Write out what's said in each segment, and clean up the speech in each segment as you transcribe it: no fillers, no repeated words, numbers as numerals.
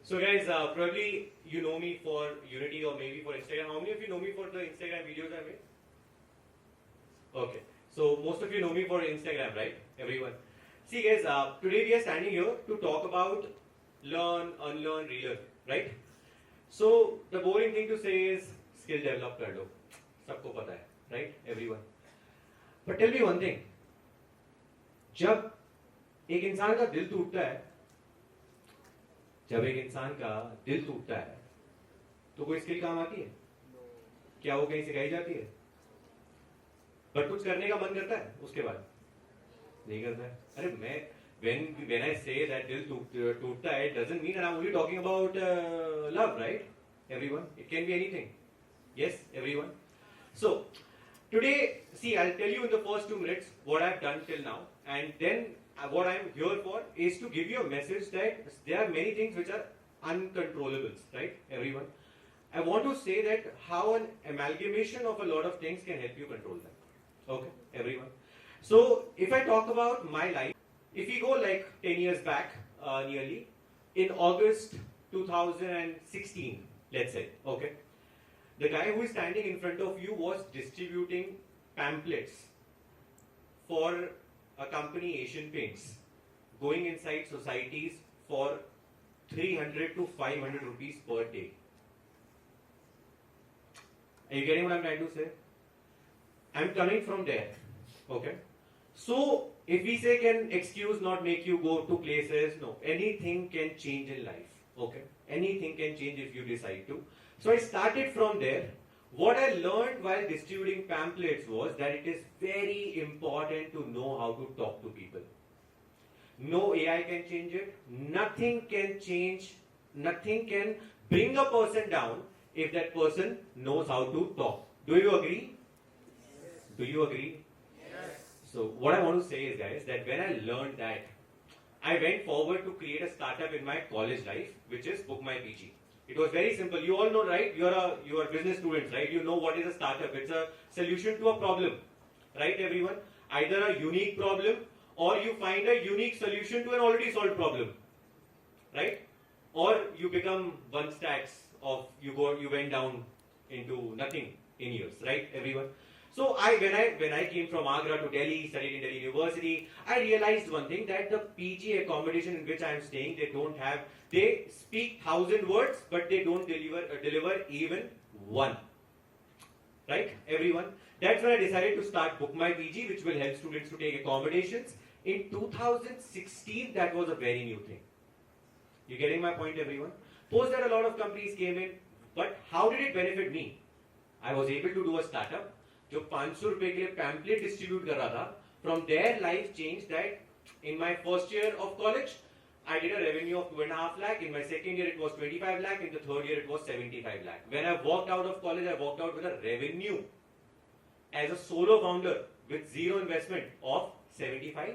So guys, probably you know me for Unity or maybe for Instagram. How many of you know me for the Instagram videos I made? Okay. So most of you know me for Instagram, right? Everyone. See guys, today we are standing here to talk about learn, unlearn, relearn, right? So the boring thing to say is skill develop कर लो. सबको पता है, right? Everyone. But tell me one thing. जब एक इंसान का दिल टूटता है, जब एक इंसान का दिल टूटता है, तो कोई स्किल काम आती है? क्या वो कहीं सिखाई जाती है? बट कुछ करने का मन करता है उसके बाद? नहीं करता है. अरे मैं when I say that दिल टूटता है, it doesn't mean that I'm only talking about love, right? Everyone, it can be anything. Yes, everyone. So today, see, I'll tell you in the first 2 minutes what I've done till now, and then what I'm here for is to give you a message that there are many things which are uncontrollables, right? Everyone. I want to say that how an amalgamation of a lot of things can help you control them. Okay, everyone. So if I talk about my life, if we go like 10 years back, nearly, in August 2016, let's say, okay, the guy who is standing in front of you was distributing pamphlets for a company, Asian Paints, going inside societies for 300 to 500 rupees per day. Are you getting what I'm trying to say? I'm coming from there. Okay. So, if we say can excuse not make you go to places, no. Anything can change in life. Okay. Anything can change if you decide to. So, I started from there. What I learned while distributing pamphlets was that it is very important to know how to talk to people. No AI can change it. Nothing can change. Nothing can bring a person down if that person knows how to talk. Do you agree? Yes. Do you agree? Yes. So what I want to say is, guys, that when I learned that, I went forward to create a startup in my college life, which is Book My PG. It was very simple. You all know, right? You are business students, right? You know what is a startup. It's a solution to a problem, right? Everyone, either a unique problem or you find a unique solution to an already solved problem, right? Or you become one stacks of you went down into nothing in years, right? Everyone. So when I came from Agra to Delhi, studied in Delhi University, I realized one thing, that the PG accommodation in which I am staying, they speak 1,000 words, but they don't deliver even one. Right, everyone? That's when I decided to start Book My PG, which will help students to take accommodations. In 2016, that was a very new thing. You getting my point, everyone? Post that a lot of companies came in, but how did it benefit me? I was able to do a startup जो 500 रुपए के लिए pamphlet distribute कर रहा था. From there, life changed. That in my first year of college, I did a revenue of 2.5 lakh. In my second year, it was 25 lakh. In the third year, it was 75 lakh. When I walked out of college, I walked out with a revenue as a solo founder with zero investment of 75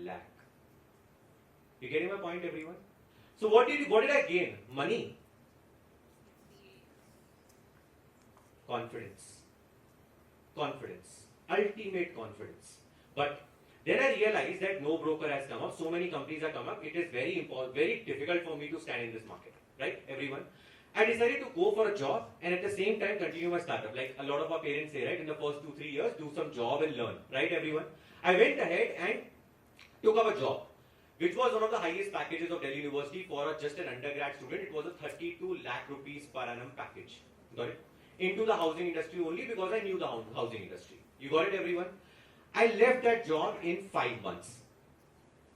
lakh. You getting my point, everyone? So what did I gain? Money, confidence, ultimate confidence. But then I realized that no broker has come up. So many companies have come up. It is very difficult for me to stand in this market, right? Everyone. I decided to go for a job and at the same time continue my startup. Like a lot of our parents say, right? In the first 2-3 years, do some job and learn, right? Everyone. I went ahead and took up a job, which was one of the highest packages of Delhi University for just an undergrad student. It was a 32 lakh rupees per annum package. Got it? Into the housing industry only because I knew the housing industry. You got it, everyone? I left that job in 5 months.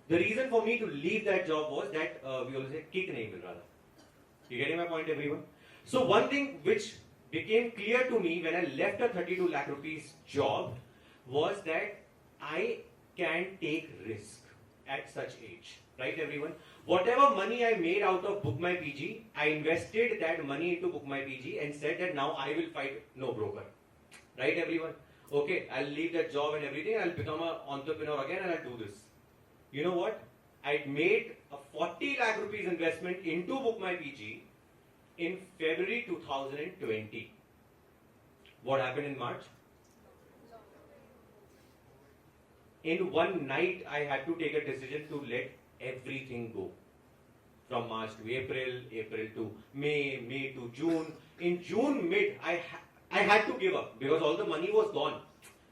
The reason for me to leave that job was that we always say kick nahi mil raha tha. You getting my point, everyone? So one thing which became clear to me when I left a 32 lakh rupees job was that I can take risk at such age, right, everyone? Whatever money I made out of Book My PG, I invested that money into Book My PG and said that now I will fight no broker, right, everyone? Okay, I'll leave that job and everything, I'll become an entrepreneur again and I'll do this. You know what? I made a 40 lakh rupees investment into Book My PG in February 2020. What happened in March? In one night, I had to take a decision to let everything go. from March to April, April to May, May to June. In June mid, I had to give up because all the money was gone.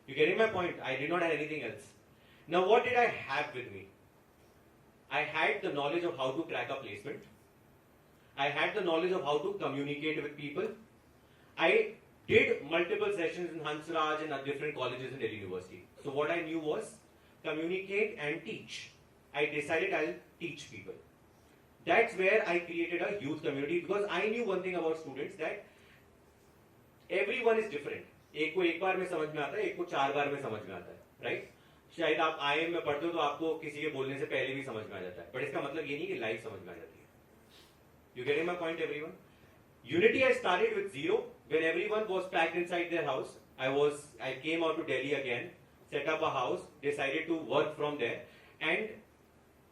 You getting my point? I did not have anything else. Now what did I have with me? I had the knowledge of how to crack a placement. I had the knowledge of how to communicate with people. I did multiple sessions in Hansraj and at different colleges in Delhi University. So what I knew was communicate and teach. I decided I'll teach people. That's where I created a youth community because I knew one thing about students that everyone is different. एक को एक बार में समझ में आता है, एक को 4 बार में समझ में आता है, right? शायद आप IIM में पढ़ते हो तो आपको किसी के बोलने से पहले भी समझ में आ जाता है, but इसका मतलब ये नहीं कि लाइफ समझ में आ जाती है. You getting my point, everyone? Unity I started with 0 when everyone was packed inside their house. I came out to Delhi again, set up a house, decided to work from there, and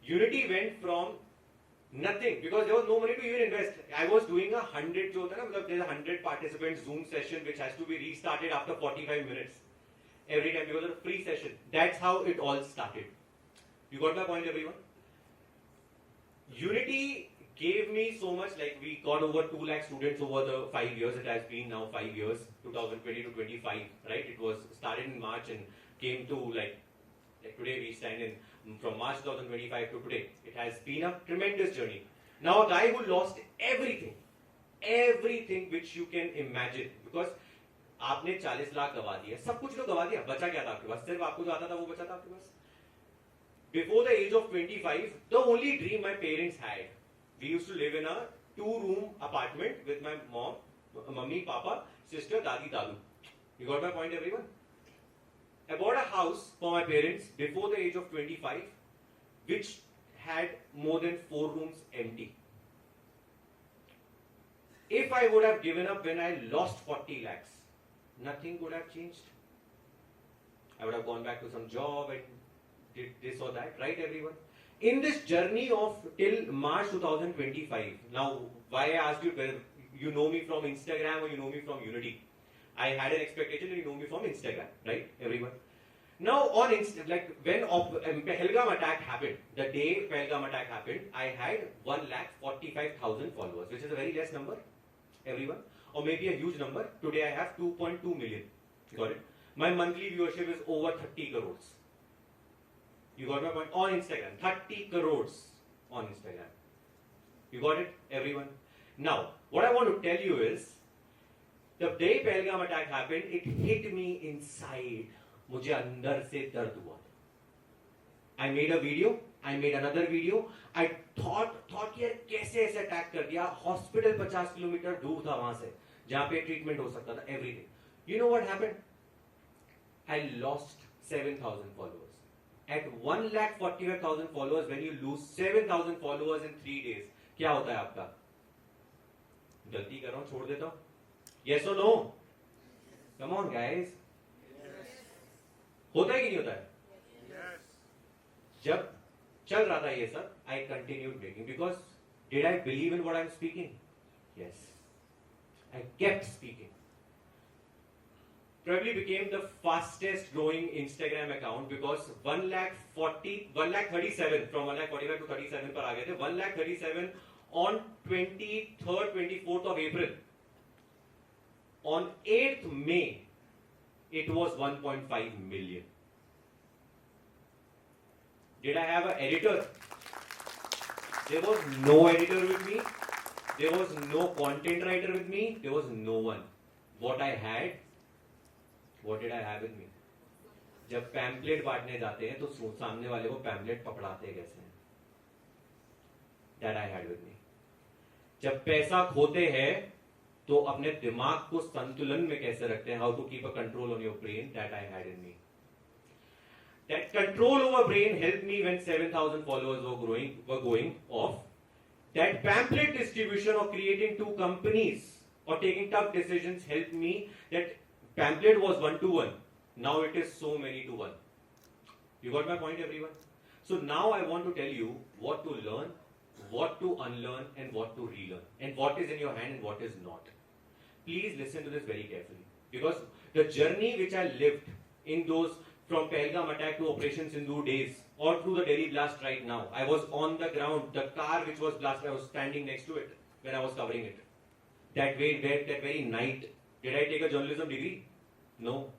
Unity went from nothing because there was no money to even invest. I was doing 100 जो होता है ना, मतलब there's 100 participants Zoom session which has to be restarted after 45 minutes every time because of a free session. That's how it all started. You got my point, everyone? Unity gave me so much, like we got over 2 lakh students over the 5 years. It has been now 5 years, 2020 to 25, right? It was started in March and came to like today we stand in from March 2025 to today. It has been a tremendous journey. Now a guy who lost everything which you can imagine because आपने 40 लाख गवा दिया, सब कुछ तो गवा दिया, बचा क्या था आपके पास? सिर्फ आपको जो आता था वो बचा था आपके पास. Before the age of 25, the only dream my parents had, we used to live in a 2-room apartment with my mom, mummy, papa, sister, dadi, dadu. You got my point, everyone? I bought a house for my parents before the age of 25, which had more than 4 rooms empty. If I would have given up when I lost 40 lakhs, nothing would have changed. I would have gone back to some job and did this or that, right, everyone? In this journey of till March 2025, now why I asked you whether you know me from Instagram or you know me from Unity. I had an expectation that you know me from Instagram, right, everyone? Now on like when Pahalgam attack happened, the day Pahalgam attack happened, I had 1,45,000 followers, which is a very less number, everyone, or maybe a huge number. Today I have 2.2 million. Got it? My monthly viewership is over 30 crores. You got my point? On Instagram, 30 crores on Instagram. You got it, everyone? Now, what I want to tell you is, the day Pahalgam attack happened, it hit me inside. मुझे अंदर से दर्द हुआ. I made a video. I made another video. I thought यार कैसे ऐसे attack कर दिया. हॉस्पिटल 50 किलोमीटर दूर था वहां से, जहां पे ट्रीटमेंट हो सकता था. Everything. You know what happened? I lost 7,000 followers. At 1,45,000 followers, when you lose 7,000 followers in 3 days, क्या होता है आपका? गलती कर रहा हूं, छोड़ देता हूं. Yes or no? Come on, guys. होता है कि नहीं होता है? जब चल रहा था ये सब, I continued making because did I believe in what I'm speaking? Yes. I kept speaking. Probably became the fastest growing Instagram account because 1,37 from 1,45 to 37 पर आ गए थे. 1,37 on 23rd, 24th of April. On 8th May, it was 1.5 million. Did I have an editor? There was no editor with me. There was no content writer with me. There was no one. What I had, what did I have with me? जब pamphlet बांटने जाते हैं तो सामने वाले को pamphlet पकड़ाते कैसे हैं? That I had with me. जब पैसा खोते हैं तो अपने दिमाग को संतुलन में कैसे रखते हैं? How to keep a control on your brain? That I had in me. That control over brain helped me when 7,000 followers were going off. That pamphlet distribution or creating 2 companies or taking tough decisions helped me. That pamphlet was 1-to-1. Now it is so many to 1. You got my point, everyone? So now I want to tell you what to learn, what to unlearn, and what to relearn, and what is in your hand and what is not. Please listen to this very carefully, because the journey which I lived in those from Pahalgam attack to Operation Sindoor days or through the Delhi blast right now. I was on the ground. The car which was blasted, I was standing next to it when I was covering it. That very night, did I take a journalism degree? No.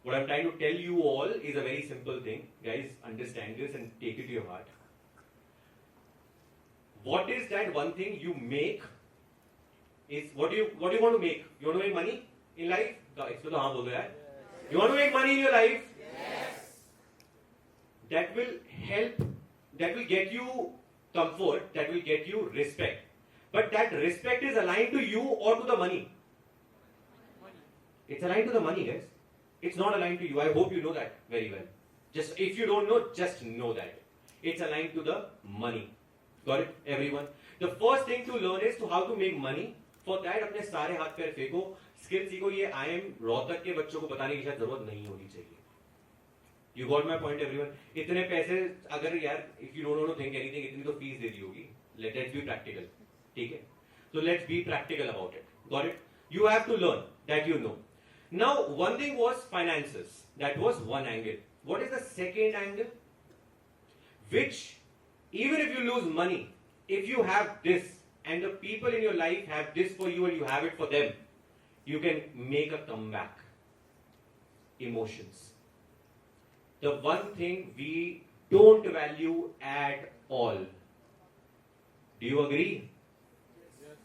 What I'm trying to tell you all is a very simple thing. Guys, understand this and take it to your heart. What is that one thing you make? Is what do you want to make? You want to make money in life? You want to make money in your life? Yes. That will help, that will get you comfort, that will get you respect. But that respect is aligned to you or to the money? It's aligned to the money, guys. It's not aligned to you. I hope you know that very well. Just if you don't know, just know that. It's aligned to the money. Got it, everyone? The first thing to learn is to how to make money. For that, अपने सारे हाथ पैर फेंको, skill सीखो. ये IIM Rohtak के बच्चों को बताने की शायद जरूरत नहीं होनी चाहिए. You got my point, everyone? इतने पैसे अगर यार, if you don't want to think anything, इतनी तो फीस दे दी होगी. Let's be practical. ठीक है? So let's be practical about it. Got it? You have to learn that you know. Now, one thing was finances. That was one angle. What is the second angle? Which, even if you lose money, if you have this, and the people in your life have this for you and you have it for them, you can make a comeback. Emotions. The one thing we don't value at all. Do you agree? Yes.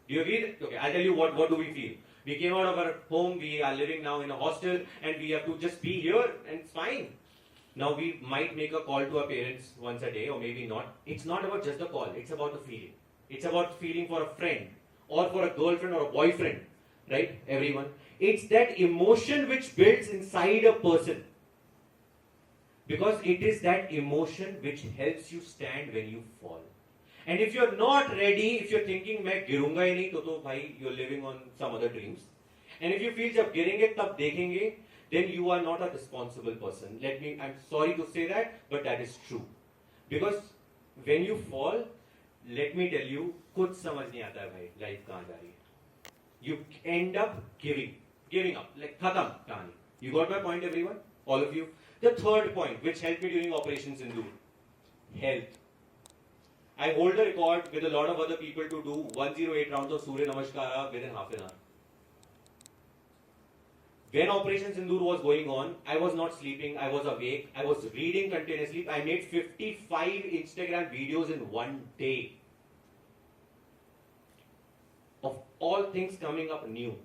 Do you agree? Okay, I'll tell you what do we feel. We came out of our home, we are living now in a hostel, and we have to just be here, and it's fine. Now we might make a call to our parents once a day, or maybe not. It's not about just the call, it's about the feeling. It's about feeling for a friend, or for a girlfriend or a boyfriend, right? Everyone. It's that emotion which builds inside a person. Because it is that emotion which helps you stand when you fall. And if you're not ready, if you're thinking, मैं गिरूंगा ही नहीं, तो भाई, you're living on some other dreams. And if you feel जब गिरेंगे तब देखेंगे, then you are not a responsible person. I'm sorry to say that, but that is true. Because when you fall, let me tell you, कुछ समझ नहीं आता है भाई, life कहाँ जा रही है. You end up giving up, like खत्म कहानी. You got my point, everyone? All of you? The third point, which helped me during Operation Sindoor, health. I hold the record with a lot of other people to do 108 rounds of Surya Namaskara within half an hour. When Operation Sindoor was going on, I was not sleeping, I was awake, I was reading continuously. I made 55 Instagram videos in one day. Of all things coming up new.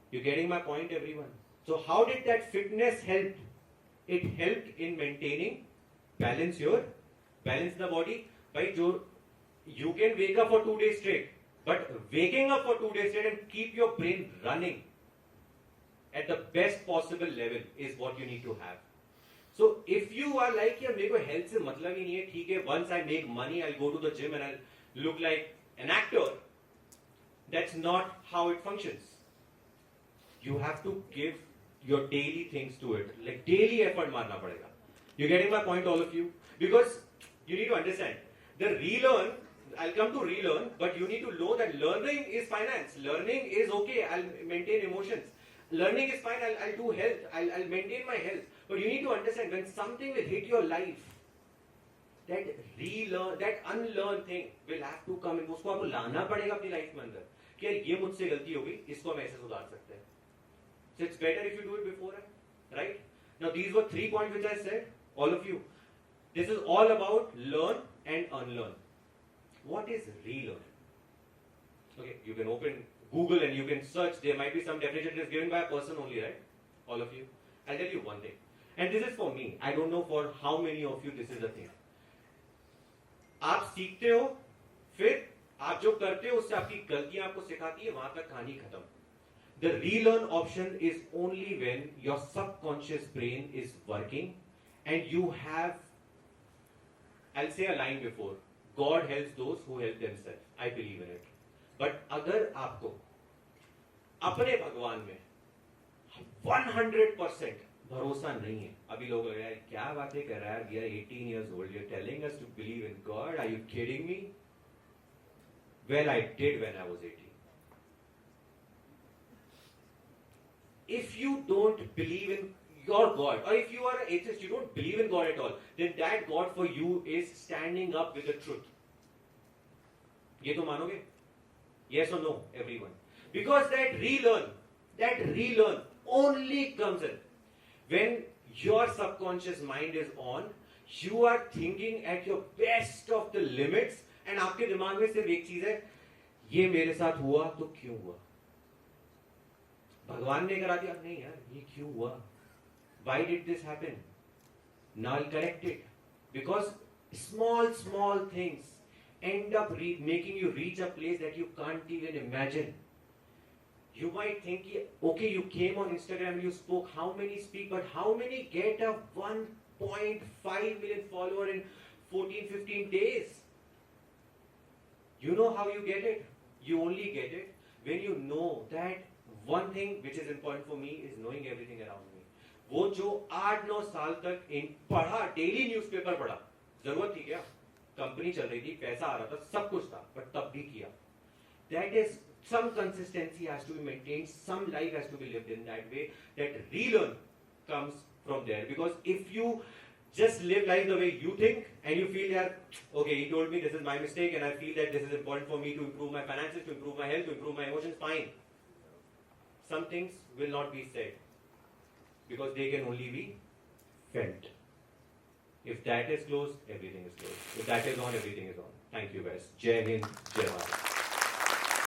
You getting my point, everyone? So how did that fitness help? It helped in maintaining balance the body. By you can wake up for 2 days straight, but waking up for 2 days straight and keep your brain running at the best possible level is what you need to have. So if you are like, yeah, मेरे को health से मतलब ही नहीं है, ठीक है, once I make money, I'll go to the gym and I'll look like an actor. That's not how it functions. You have to give your daily things to it. Like daily effort मारना पड़ेगा. You getting my point, all of you? Because you need to understand, the relearn, I'll come to relearn, but you need to know that learning is finance. Learning is okay, I'll maintain emotions. Learning is fine, I'll do health, I'll maintain my health. But you need to understand, when something will hit your life, that relearn, that unlearn thing will have to come in. उसको आपको लाना पड़ेगा अपनी life में अंदर कि यार ये मुझसे गलती हो गई, इसको हम ऐसे सुधार सकते हैं. So it's better if you do it beforehand, right? Now these were 3 points which I said, all of you. This is all about learn and unlearn. What is relearn? Okay, you can open Google and you can search. There might be some definition that is given by a person only, right? All of you. I'll tell you one thing. And this is for me. I don't know for how many of you this is the thing. आप सीखते हो, फिर आप जो करते हो उससे आपकी गलतियां आपको सिखाती है, वहां तक कहानी खत्म. The relearn option is only when your subconscious brain is working and you have, I'll say a line before, God helps those who help themselves. I believe in it. But अगर आपको अपने भगवान में 100% भरोसा नहीं है, अभी लोग लग रहा है क्या बातें कर रहा है, we are 18 years old, you're telling us to believe in God, are you kidding me? Well, I did when I was 18. If you don't believe in your God, or if you are an atheist, you don't believe in God at all, then that God for you is standing up with the truth. ये तो मानोगे? Yes or no, everyone? Because that relearn only comes in when your subconscious mind is on. You are thinking at your best of the limits, and आपके दिमाग में सिर्फ एक चीज है, ये मेरे साथ हुआ तो क्यों हुआ? भगवान ने करा दिया नहीं यार, ये क्यों हुआ? Why did this happen? Now I'll correct it. Because small things end up making you reach a place that you can't even imagine. You might think, okay, you came on Instagram, you spoke, how many speak, but how many get a 1.5 million follower in 14-15 days? You know how you get it? You only get it when you know that one thing which is important for me is knowing everything around me. वो जो 8-9 साल तक पढ़ा, daily newspaper पढ़ा, जरूरत थी क्या? Company चल रही थी, पैसा आ रहा था, सब कुछ था, but तब भी किया. That is, some consistency has to be maintained, some life has to be lived in that way. That relearn comes from there. Because if you just live life the way you think and you feel that, okay, he told me this is my mistake and I feel that this is important for me to improve my finances, to improve my health, to improve my emotions, fine. Some things will not be said because they can only be felt. If that is closed, everything is closed. If that is on, everything is on. Thank you guys. Jai Hind, Jai Bharat.